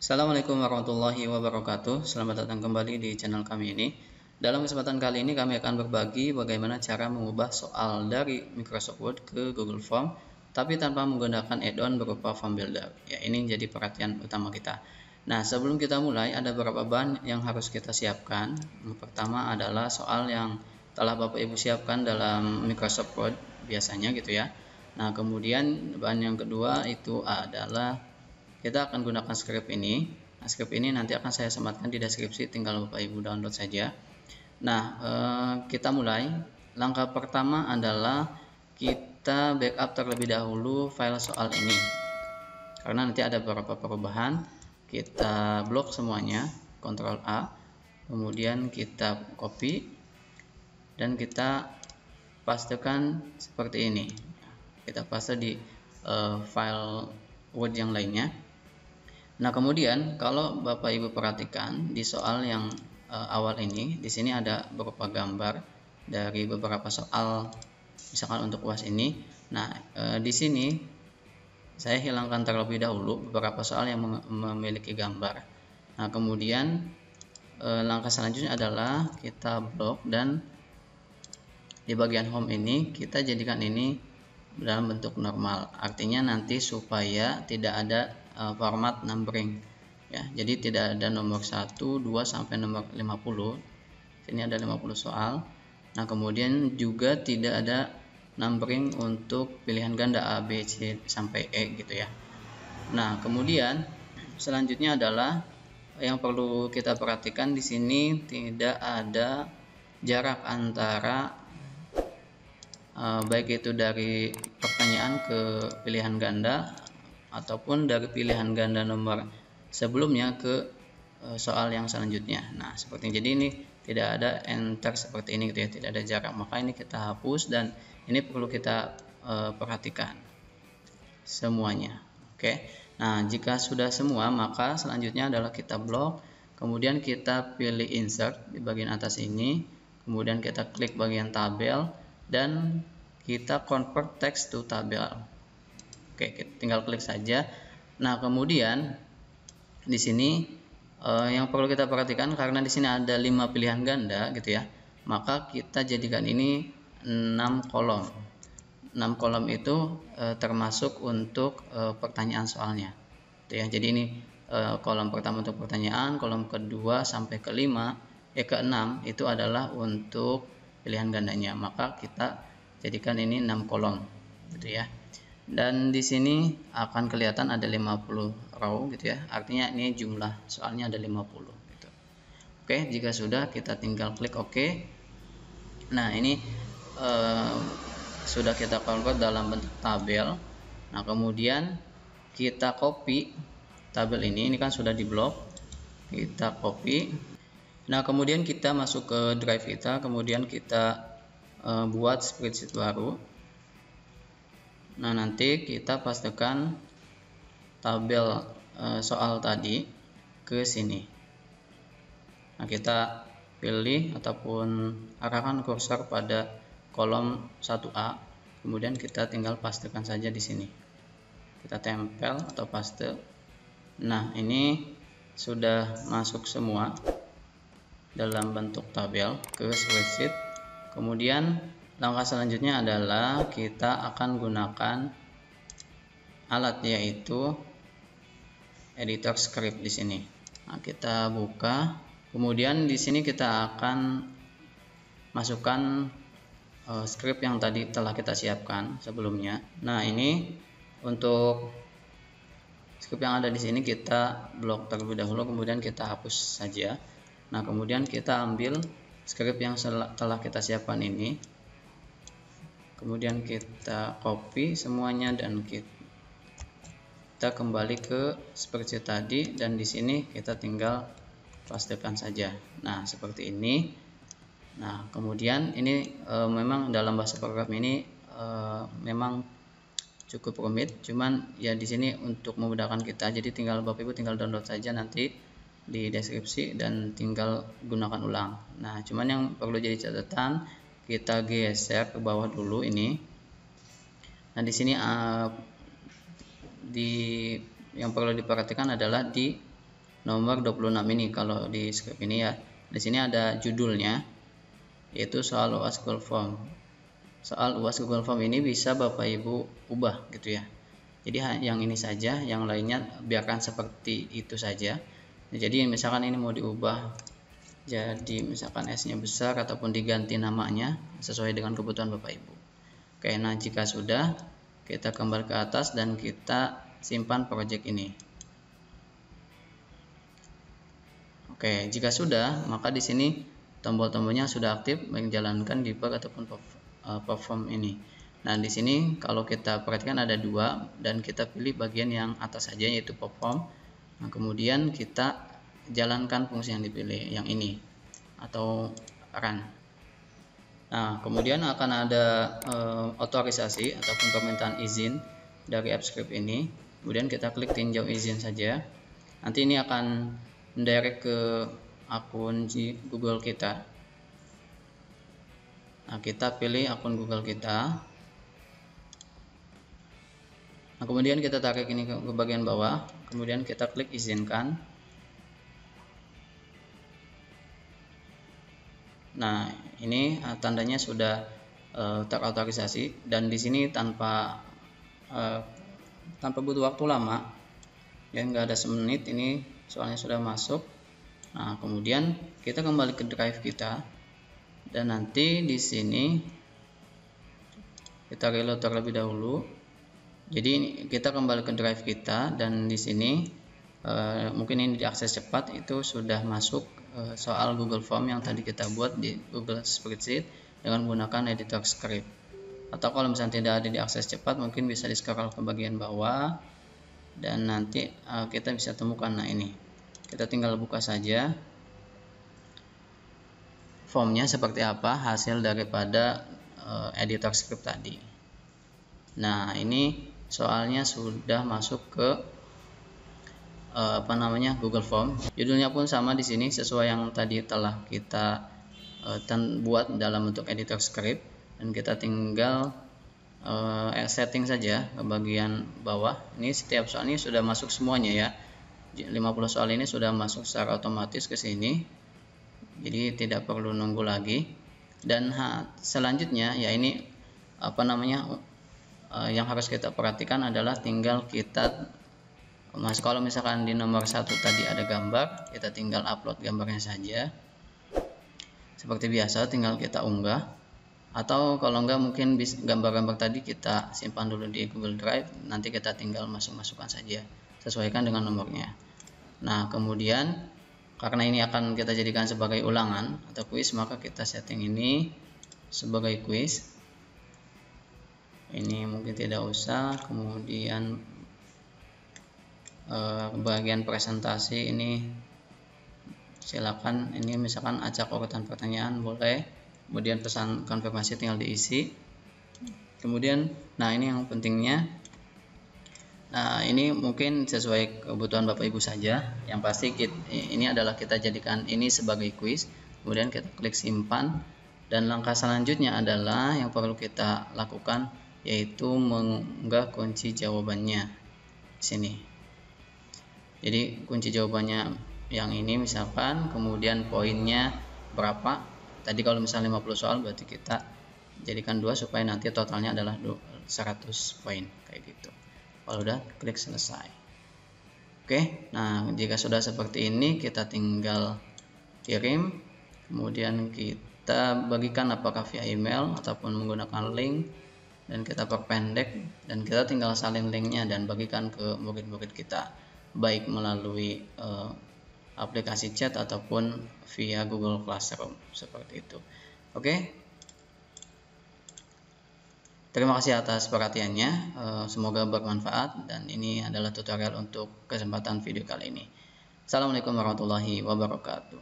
Assalamualaikum warahmatullahi wabarakatuh. Selamat datang kembali di channel kami ini. Dalam kesempatan kali ini kami akan berbagi bagaimana cara mengubah soal dari Microsoft Word ke Google Form tapi tanpa menggunakan add-on berupa Form Builder. Ya, ini jadi perhatian utama kita. Nah, sebelum kita mulai ada beberapa bahan yang harus kita siapkan. Yang pertama adalah soal yang telah Bapak Ibu siapkan dalam Microsoft Word biasanya gitu ya. Nah, kemudian bahan yang kedua itu adalah kita akan gunakan script ini. Nah, script ini nanti akan saya sematkan di deskripsi, tinggal Bapak Ibu download saja. Nah, kita mulai. Langkah pertama adalah kita backup terlebih dahulu file soal ini. Karena nanti ada beberapa perubahan, kita blok semuanya, Ctrl A. Kemudian kita copy dan kita pastekan seperti ini. Kita paste di file Word yang lainnya. Nah, kemudian kalau Bapak Ibu perhatikan di soal yang awal ini, di sini ada beberapa gambar dari beberapa soal, misalkan untuk UAS ini. Nah, di sini saya hilangkan terlebih dahulu beberapa soal yang memiliki gambar. Nah, kemudian langkah selanjutnya adalah kita blok dan di bagian home ini kita jadikan ini dalam bentuk normal. Artinya nanti supaya tidak ada format numbering ya. Jadi tidak ada nomor 1, 2 sampai nomor 50. Ini ada 50 soal. Nah, kemudian juga tidak ada numbering untuk pilihan ganda A, B, C sampai E gitu ya. Nah, kemudian selanjutnya adalah yang perlu kita perhatikan di sini tidak ada jarak antara baik itu dari pertanyaan ke pilihan ganda ataupun dari pilihan ganda nomor sebelumnya ke soal yang selanjutnya. Nah, seperti jadi ini tidak ada enter seperti ini gitu ya, tidak ada jarak. Maka ini kita hapus dan ini perlu kita perhatikan semuanya. Oke. Nah, jika sudah semua maka selanjutnya adalah kita blok, kemudian kita pilih insert di bagian atas ini, kemudian kita klik bagian tabel dan kita convert text to tabel. Oke, kita tinggal klik saja. Nah, kemudian di sini yang perlu kita perhatikan karena di sini ada 5 pilihan ganda gitu ya. Maka kita jadikan ini 6 kolom. 6 kolom itu termasuk untuk pertanyaan soalnya. Gitu ya. Jadi ini kolom pertama untuk pertanyaan, kolom kedua sampai ke-6 itu adalah untuk pilihan gandanya. Maka kita jadikan ini 6 kolom gitu ya. Dan di sini akan kelihatan ada 50 row gitu ya. Artinya ini jumlah soalnya ada 50 gitu. Oke, jika sudah kita tinggal klik OK. Nah, ini sudah kita convert dalam bentuk tabel. Nah, kemudian kita copy tabel ini kan sudah diblok. Kita copy. Nah, kemudian kita masuk ke drive kita, kemudian kita buat spreadsheet baru. Nah, nanti kita pastikan tabel soal tadi ke sini. Nah, kita pilih ataupun arahkan kursor pada kolom 1A, kemudian kita tinggal pastekan saja di sini. Kita tempel atau paste. Nah, ini sudah masuk semua dalam bentuk tabel ke spreadsheet. Kemudian langkah selanjutnya adalah kita akan gunakan alat yaitu editor script di sini. Nah, kita buka. Kemudian di sini kita akan masukkan script yang tadi telah kita siapkan sebelumnya. Nah, ini untuk script yang ada di sini kita blok terlebih dahulu, kemudian kita hapus saja. Nah, kemudian kita ambil script yang telah kita siapkan ini, kemudian kita copy semuanya dan kita kembali ke spreadsheet tadi dan di sini kita tinggal pastekan saja. Nah, seperti ini. Nah, kemudian ini memang dalam bahasa program ini memang cukup rumit, cuman ya di sini untuk memudahkan kita, jadi tinggal Bapak Ibu tinggal download saja nanti di deskripsi dan tinggal gunakan ulang. Nah, cuman yang perlu jadi catatan, kita geser ke bawah dulu ini. Nah, di sini yang perlu diperhatikan adalah di nomor 26 ini. Kalau di script ini ya, di sini ada judulnya, yaitu soal UAS Google Form. Soal UAS Google Form ini bisa Bapak Ibu ubah gitu ya. Jadi yang ini saja, yang lainnya biarkan seperti itu saja. Jadi misalkan ini mau diubah jadi misalkan S-nya besar ataupun diganti namanya sesuai dengan kebutuhan Bapak Ibu. Oke, nah jika sudah, kita kembali ke atas dan kita simpan project ini. Oke, jika sudah, maka di sini tombol-tombolnya sudah aktif menjalankan debug ataupun perform ini. Nah, di sini kalau kita perhatikan ada dua dan kita pilih bagian yang atas saja yaitu perform. Nah, kemudian kita jalankan fungsi yang dipilih, yang ini atau run. Nah, kemudian akan ada otorisasi ataupun permintaan izin dari AppScript ini. Kemudian kita klik tinjau izin saja. Nanti ini akan mendirect ke akun Google kita. Nah, kita pilih akun Google kita. Nah, kemudian kita tarik ini ke bagian bawah. Kemudian kita klik izinkan. Nah, ini tandanya sudah terotorisasi dan di sini tanpa butuh waktu lama, ya nggak ada semenit ini soalnya sudah masuk. Nah, kemudian kita kembali ke drive kita dan nanti di sini kita reload terlebih dahulu. Jadi kita kembali ke drive kita dan di sini mungkin ini diakses cepat, itu sudah masuk soal Google Form yang tadi kita buat di Google Spreadsheet dengan menggunakan editor script. Atau kalau misalnya tidak ada diakses cepat, mungkin bisa di scroll ke bagian bawah dan nanti kita bisa temukan. Nah, ini kita tinggal buka saja formnya seperti apa hasil daripada editor script tadi. Nah, ini soalnya sudah masuk ke Google Form. Judulnya pun sama di sini sesuai yang tadi telah kita buat dalam bentuk editor script, dan kita tinggal setting saja ke bagian bawah. Ini setiap soal ini sudah masuk semuanya ya. 50 soal ini sudah masuk secara otomatis ke sini. Jadi tidak perlu nunggu lagi. Dan selanjutnya ya ini yang harus kita perhatikan adalah tinggal kita kalau misalkan di nomor 1 tadi ada gambar, kita tinggal upload gambarnya saja. Seperti biasa tinggal kita unggah. Atau kalau enggak mungkin gambar-gambar tadi kita simpan dulu di Google Drive, nanti kita tinggal masukkan saja, sesuaikan dengan nomornya. Nah, kemudian karena ini akan kita jadikan sebagai ulangan atau kuis, maka kita setting ini sebagai kuis. Ini mungkin tidak usah. Kemudian bagian presentasi ini silakan, ini misalkan acak urutan pertanyaan boleh, kemudian pesan konfirmasi tinggal diisi. Kemudian nah ini yang pentingnya, nah ini mungkin sesuai kebutuhan Bapak Ibu saja, yang pasti ini adalah kita jadikan ini sebagai kuis. Kemudian kita klik simpan dan langkah selanjutnya adalah yang perlu kita lakukan yaitu mengunggah kunci jawabannya di sini. Jadi kunci jawabannya yang ini misalkan, kemudian poinnya berapa. Tadi kalau misalnya 50 soal berarti kita jadikan 2 supaya nanti totalnya adalah 100 poin kayak gitu. Kalau udah klik selesai. Oke, nah jika sudah seperti ini kita tinggal kirim, kemudian kita bagikan apakah via email ataupun menggunakan link, dan kita perpendek dan kita tinggal salin linknya dan bagikan ke murid-murid kita, baik melalui aplikasi chat ataupun via Google Classroom seperti itu. Oke, terima kasih atas perhatiannya, semoga bermanfaat, dan ini adalah tutorial untuk kesempatan video kali ini. Assalamualaikum warahmatullahi wabarakatuh.